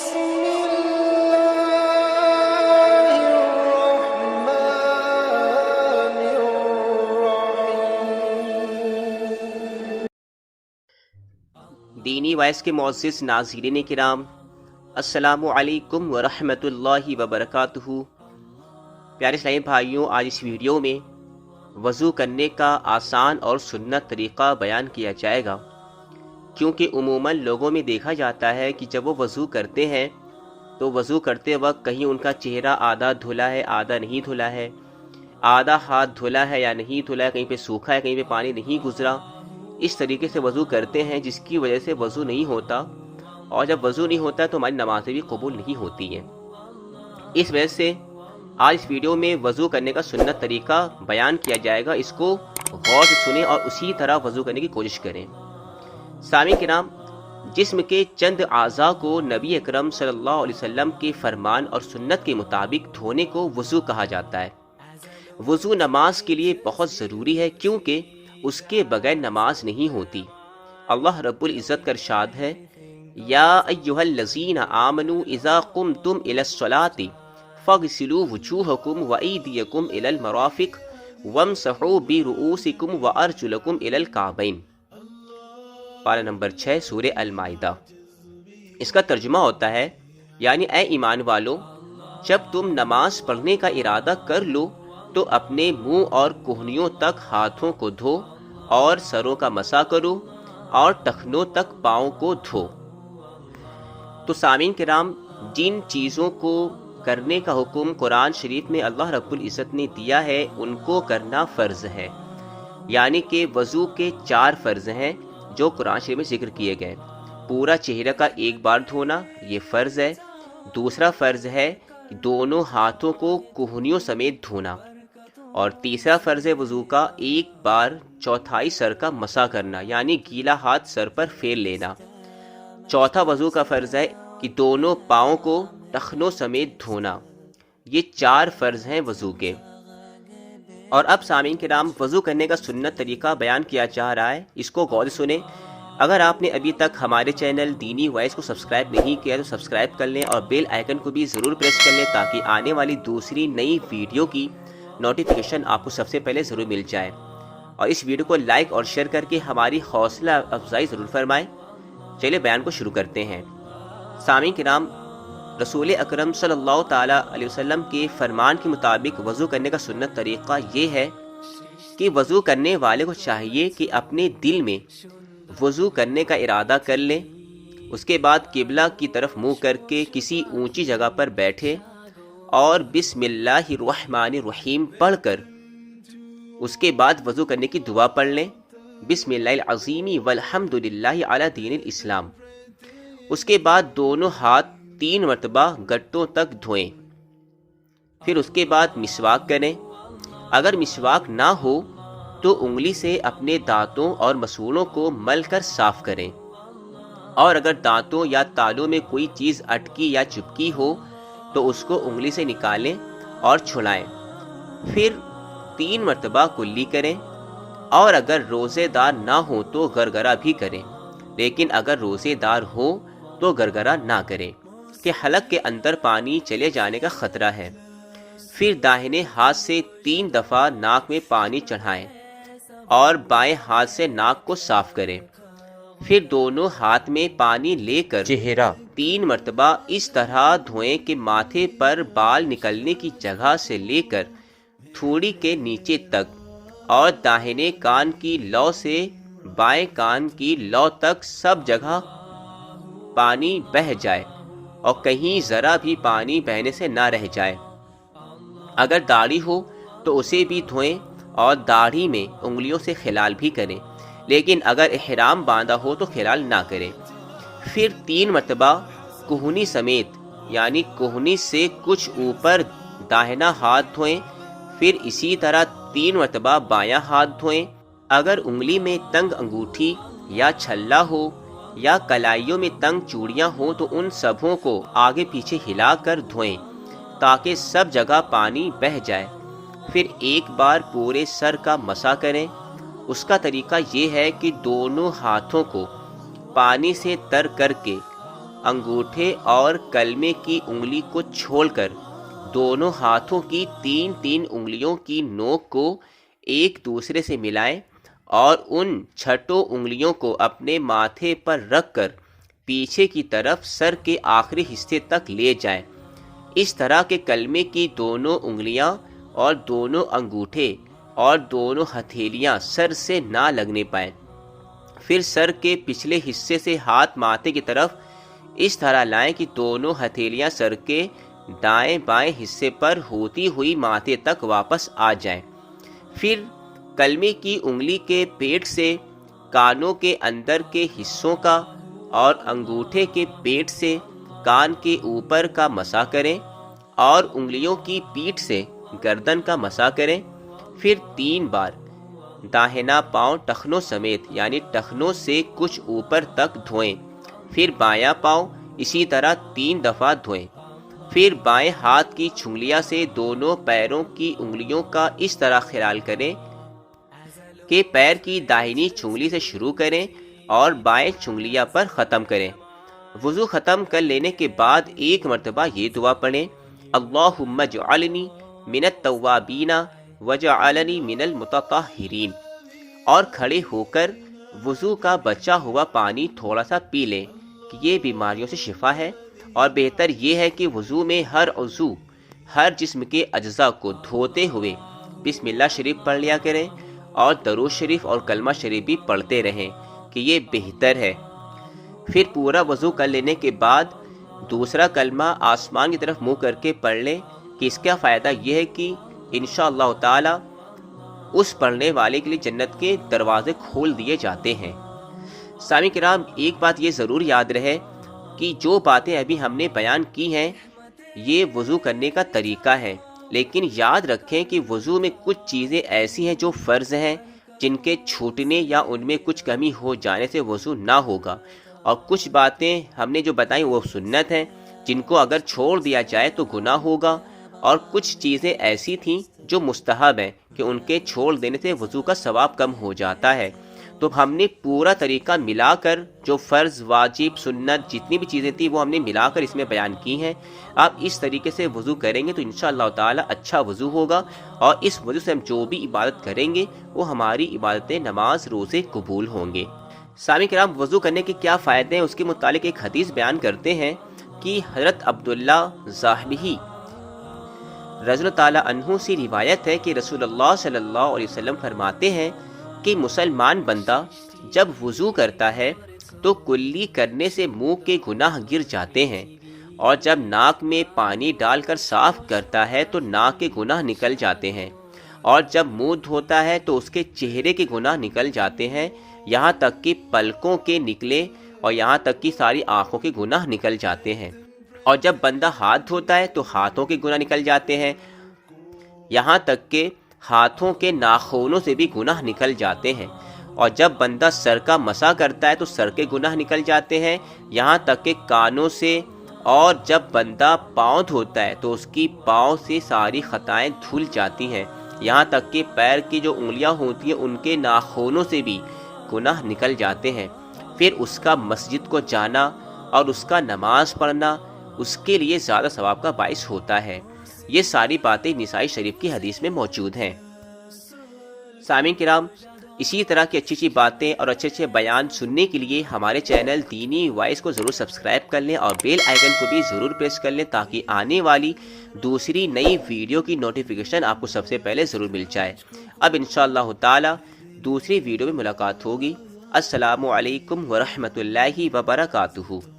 بسم الله الرحمن الرحيم۔ دینی وائس کے معزز ناظرین کرام، السلام علیکم ورحمۃ اللہ وبرکاتہ۔ پیارے اسلامی بھائیوں، آج اس ویڈیو میں وضو کرنے کا آسان اور سنت طریقہ بیان کیا جائے گا، کیونکہ عموماً لوگوں میں دیکھا جاتا ہے کہ جب وہ وضو کرتے ہیں تو وضو کرتے وقت کہیں ان کا چہرہ آدھا دھلا ہے، آدھا نہیں دھلا ہے، آدھا ہاتھ دھلا ہے یا نہیں دھلا ہے، کہیں پہ سوکھا ہے، کہیں پہ پانی نہیں گزرا۔ اس طریقے سے وضو کرتے ہیں جس کی وجہ سے وضو نہیں ہوتا، اور جب وضو نہیں ہوتا تو ہماری نمازیں بھی قبول نہیں ہوتی ہیں۔ اس وجہ سے آج اس ویڈیو میں وضو کرنے کا سنت طریقہ بیان کیا جائے گا، اس کو غور سے سنیں اور اسی طرح وضو کرنے کی کوشش کریں۔ سامعین کرام، جسم کے چند اعضاء کو نبی اکرم صلی اللہ علیہ وسلم کے فرمان اور سنت کے مطابق دھونے کو وضو کہا جاتا ہے۔ وضو نماز کے لیے بہت ضروری ہے، کیونکہ اس کے بغیر نماز نہیں ہوتی۔ اللہ رب العزت کا ارشاد ہے، یا ایھا الذین آمنوا اذا قمتم الی الصلاۃ فاغسلوا وجوہکم وایدیکم الی المرافق وامسحوا برؤوسکم وارجلکم الی الکعبین۔ پارہ نمبر 6 سورہ المائدہ۔ اس کا ترجمہ ہوتا ہے، یعنی اے ایمان والو، جب تم نماز پڑھنے کا ارادہ کر لو تو اپنے منہ اور کہنیوں تک ہاتھوں کو دھو اور سروں کا مسح کرو اور ٹخنوں تک پاؤں کو دھو۔ تو سامعین کرام، جن چیزوں کو کرنے کا حکم قرآن شریف میں اللہ رب العزت نے دیا ہے ان کو کرنا فرض ہے، یعنی کہ وضو کے 4 فرض ہیں جو قرآن شریف میں ذکر کیے گئے۔ پورا چہرہ کا ایک بار دھونا یہ فرض ہے۔ دوسرا فرض ہے دونوں ہاتھوں کو کہنیوں سمیت دھونا، اور تیسرا فرض ہے وضو کا ایک بار چوتھائی سر کا مسح کرنا، یعنی گیلا ہاتھ سر پر پھیر لینا۔ چوتھا وضو کا فرض ہے کہ دونوں پاؤں کو ٹخنوں سمیت دھونا۔ یہ 4 فرض ہیں وضو کے۔ اور اب سامعین کرام، وضو کرنے کا سنت طریقہ بیان کیا جا رہا ہے، اس کو غور سے سنیں۔ اگر آپ نے ابھی تک ہمارے چینل دینی وائس کو سبسکرائب نہیں کیا تو سبسکرائب کر لیں اور بیل آئیکن کو بھی ضرور پریس کر لیں، تاکہ آنے والی دوسری نئی ویڈیو کی نوٹیفیکیشن آپ کو سب سے پہلے ضرور مل جائے۔ اور اس ویڈیو کو لائک اور شیئر کر کے ہماری حوصلہ افزائی ضرور فرمائیں۔ چلیے بیان کو شروع کرتے ہیں۔ سامعین کرام، رسول اکرم صلی اللہ تعالیٰ علیہ وسلم کے فرمان کے مطابق وضو کرنے کا سنت طریقہ یہ ہے کہ وضو کرنے والے کو چاہیے کہ اپنے دل میں وضو کرنے کا ارادہ کر لیں، اس کے بعد قبلہ کی طرف منہ کر کے کسی اونچی جگہ پر بیٹھے اور بسم اللہ الرحمن الرحیم پڑھ کر اس کے بعد وضو کرنے کی دعا پڑھ لیں، بسم اللہ العظیم والحمد للہ علی دین الاسلام۔ اس کے بعد دونوں ہاتھ 3 مرتبہ گٹوں تک دھوئیں، پھر اس کے بعد مسواک کریں۔ اگر مسواک نہ ہو تو انگلی سے اپنے دانتوں اور مسوڑوں کو مل کر صاف کریں، اور اگر دانتوں یا تالوں میں کوئی چیز اٹکی یا چپکی ہو تو اس کو انگلی سے نکالیں اور چھڑائیں۔ پھر 3 مرتبہ کلی کریں، اور اگر روزے دار نہ ہو تو گرگرہ بھی کریں، لیکن اگر روزے دار ہو تو گرگرہ نہ کریں کہ حلق کے اندر پانی چلے جانے کا خطرہ ہے۔ پھر داہنے ہاتھ سے 3 دفعہ ناک میں پانی چڑھائیں اور بائیں ہاتھ سے ناک کو صاف کریں۔ پھر دونوں ہاتھ میں پانی لے کر چہرہ 3 مرتبہ اس طرح دھوئیں کہ ماتھے پر بال نکلنے کی جگہ سے لے کر تھوڑی کے نیچے تک، اور داہنے کان کی لو سے بائیں کان کی لو تک سب جگہ پانی بہہ جائے اور کہیں ذرا بھی پانی بہنے سے نہ رہ جائے۔ اگر داڑھی ہو تو اسے بھی دھوئیں اور داڑھی میں انگلیوں سے خلال بھی کریں، لیکن اگر احرام باندھا ہو تو خلال نہ کریں۔ پھر 3 مرتبہ کہنی سمیت، یعنی کہنی سے کچھ اوپر داہنا ہاتھ دھوئیں، پھر اسی طرح 3 مرتبہ بایاں ہاتھ دھوئیں۔ اگر انگلی میں تنگ انگوٹھی یا چھلا ہو یا کلائیوں میں تنگ چوڑیاں ہوں تو ان سبھوں کو آگے پیچھے ہلا کر دھوئیں تاکہ سب جگہ پانی بہہ جائے۔ پھر ایک بار پورے سر کا مسح کریں۔ اس کا طریقہ یہ ہے کہ دونوں ہاتھوں کو پانی سے تر کر کے انگوٹھے اور کلمے کی انگلی کو چھوڑ کر دونوں ہاتھوں کی 3 انگلیوں کی نوک کو ایک دوسرے سے ملائیں اور ان چھٹوں انگلیوں کو اپنے ماتھے پر رکھ کر پیچھے کی طرف سر کے آخری حصے تک لے جائیں۔ اس طرح کے کلمے کی دونوں انگلیاں اور دونوں انگوٹھے اور دونوں ہتھیلیاں سر سے نہ لگنے پائیں۔ پھر سر کے پچھلے حصے سے ہاتھ ماتھے کی طرف اس طرح لائیں کہ دونوں ہتھیلیاں سر کے دائیں بائیں حصے پر ہوتی ہوئی ماتھے تک واپس آ جائیں۔ پھر کلمے کی انگلی کے پیٹ سے کانوں کے اندر کے حصوں کا اور انگوٹھے کے پیٹ سے کان کے اوپر کا مسح کریں اور انگلیوں کی پیٹھ سے گردن کا مسح کریں۔ پھر 3 بار داہنا پاؤں ٹخنوں سمیت یعنی ٹخنوں سے کچھ اوپر تک دھوئیں۔ پھر بایاں پاؤں اسی طرح 3 دفعہ دھوئیں۔ پھر بائیں ہاتھ کی چھنگلیاں سے دونوں پیروں کی انگلیوں کا اس طرح خلال کریں کہ پیر کی داہنی چھنگلی سے شروع کریں اور بائیں چھنگلیاں پر ختم کریں۔ وضو ختم کر لینے کے بعد ایک مرتبہ یہ دعا پڑھیں، اللہم اجعلنی من التوابین وجعلنی من المتطہرین، اور کھڑے ہو کر وضو کا بچا ہوا پانی تھوڑا سا پی لیں کہ یہ بیماریوں سے شفا ہے۔ اور بہتر یہ ہے کہ وضو میں ہر عضو ہر جسم کے اجزاء کو دھوتے ہوئے بسم اللہ شریف پڑھ لیا کریں اور درود شریف اور کلمہ شریف بھی پڑھتے رہیں کہ یہ بہتر ہے۔ پھر پورا وضو کر لینے کے بعد دوسرا کلمہ آسمان کی طرف منہ کر کے پڑھ لیں کہ اس کا فائدہ یہ ہے کہ انشاءاللہ تعالی اس پڑھنے والے کے لیے جنت کے دروازے کھول دیے جاتے ہیں۔ سامعین کرام، ایک بات یہ ضرور یاد رہے کہ جو باتیں ابھی ہم نے بیان کی ہیں یہ وضو کرنے کا طریقہ ہے، لیکن یاد رکھیں کہ وضو میں کچھ چیزیں ایسی ہیں جو فرض ہیں، جن کے چھوٹنے یا ان میں کچھ کمی ہو جانے سے وضو نہ ہوگا، اور کچھ باتیں ہم نے جو بتائیں وہ سنت ہیں جن کو اگر چھوڑ دیا جائے تو گناہ ہوگا، اور کچھ چیزیں ایسی تھیں جو مستحب ہیں کہ ان کے چھوڑ دینے سے وضو کا ثواب کم ہو جاتا ہے۔ تو ہم نے پورا طریقہ ملا کر جو فرض واجب سنت جتنی بھی چیزیں تھیں وہ ہم نے ملا کر اس میں بیان کی ہیں۔ آپ اس طریقے سے وضو کریں گے تو انشاءاللہ تعالی اچھا وضو ہوگا، اور اس وضو سے ہم جو بھی عبادت کریں گے وہ ہماری عبادتیں نماز روزے قبول ہوں گے۔ سامعین کرام، وضو کرنے کے کیا فائدے ہیں اس کے متعلق ایک حدیث بیان کرتے ہیں کہ حضرت عبداللہ ذاہبی رضی اللہ تعالیٰ عنہ سے روایت ہے کہ رسول اللہ صلی اللہ علیہ وسلم فرماتے ہیں کہ مسلمان بندہ جب وضو کرتا ہے تو کلی کرنے سے منہ کے گناہ گر جاتے ہیں، اور جب ناک میں پانی ڈال کر صاف کرتا ہے تو ناک کے گناہ نکل جاتے ہیں، اور جب منہ دھوتا ہے تو اس کے چہرے کے گناہ نکل جاتے ہیں، یہاں تک کہ پلکوں کے نکلے اور یہاں تک کہ ساری آنکھوں کے گناہ نکل جاتے ہیں، اور جب بندہ ہاتھ دھوتا ہے تو ہاتھوں کے گناہ نکل جاتے ہیں، یہاں تک کہ ہاتھوں کے ناخنوں سے بھی گناہ نکل جاتے ہیں، اور جب بندہ سر کا مسح کرتا ہے تو سر کے گناہ نکل جاتے ہیں یہاں تک کہ کانوں سے، اور جب بندہ پاؤں دھوتا ہے تو اس کی پاؤں سے ساری خطائیں دھل جاتی ہیں، یہاں تک کہ پیر کی جو انگلیاں ہوتی ہیں ان کے ناخنوں سے بھی گناہ نکل جاتے ہیں۔ پھر اس کا مسجد کو جانا اور اس کا نماز پڑھنا اس کے لیے زیادہ ثواب کا باعث ہوتا ہے۔ یہ ساری باتیں نسائی شریف کی حدیث میں موجود ہیں۔ سامعین کرام، اسی طرح کی اچھی اچھی باتیں اور اچھے اچھے بیان سننے کے لیے ہمارے چینل دینی وائس کو ضرور سبسکرائب کر لیں اور بیل آئیکن کو بھی ضرور پریس کر لیں تاکہ آنے والی دوسری نئی ویڈیو کی نوٹیفیکیشن آپ کو سب سے پہلے ضرور مل جائے۔ اب انشاءاللہ تعالی دوسری ویڈیو میں ملاقات ہوگی۔ السلام علیکم ورحمۃ اللہ وبرکاتہ۔